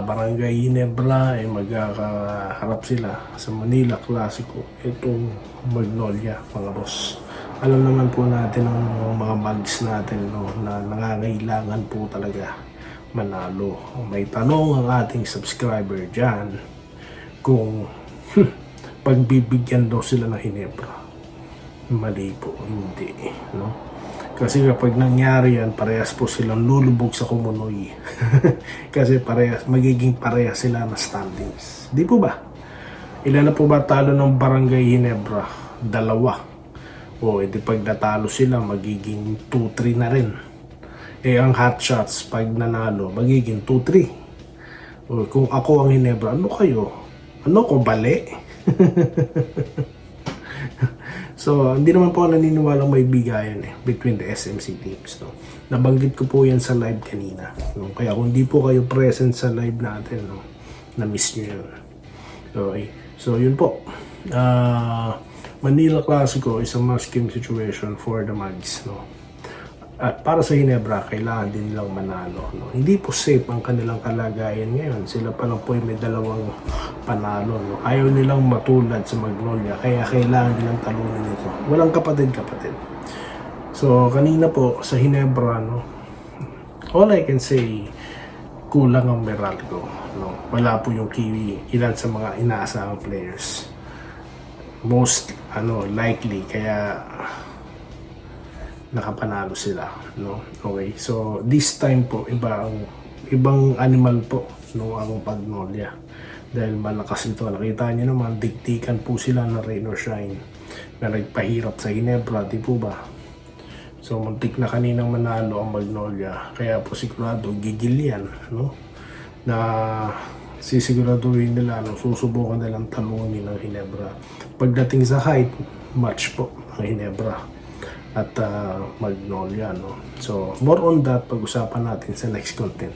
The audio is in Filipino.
Barangay Ginebra ay magkakaharap sila sa Manila Clasico. Itong Magnolia, mga boss. Alam naman po natin ang mga mags natin, no, na nangangailangan po talaga manalo. May tanong ang ating subscriber dyan kung pagbibigyan daw sila ng Ginebra. Mali po, hindi, no? Kasi kapag nangyari yan, parehas po silang lulubog sa Kumunoy. Kasi magiging parehas sila na standings. Di po ba? Ilan na po ba talo ng Barangay Ginebra? 2. O, edi pag natalo sila, magiging 2-3 na rin. Ang hot shots, pag nanalo, magiging 2-3. O, kung ako ang Ginebra, ano kayo? Ano ko, bali? So, hindi naman po naniniwalang may bigayan between the SMC teams. No? Nabanggit ko po yan sa live kanina. No? Kaya kung hindi po kayo present sa live natin, no? Na-miss nyo yun. Okay. So, yun po. Manila Clasico is a must-game situation for the Mags. No? At para sa Ginebra, kailangan din nilang manalo. No? Hindi po safe ang kanilang kalagayan ngayon. Sila pa lang po may 2 panalo. No? Ayaw nilang matulad sa Magnolia, kaya kailangan nilang talunan ito. Walang kapatid-kapatid. So, kanina po sa Ginebra, no? All I can say, kulang ang Meralco. No? Wala po yung kiwi. Ilan sa mga inaasahang players. Most likely, kaya nakapanalo sila, no? Okay, so this time po ibang animal po, no, ang Magnolia dahil malakas ito. Nakita niyo naman, diktikan po sila ng rain or shine na nagpahirap sa Ginebra, di po ba? So muntik na kaninang manalo ang Magnolia, kaya po sigurado gigil yan, no, na sisiguraduhin nila, no, susubukan nilang talunin ng Ginebra. Pagdating sa height, match po ang Ginebra at Magnolia, no? So, more on that, pag-usapan natin sa next content.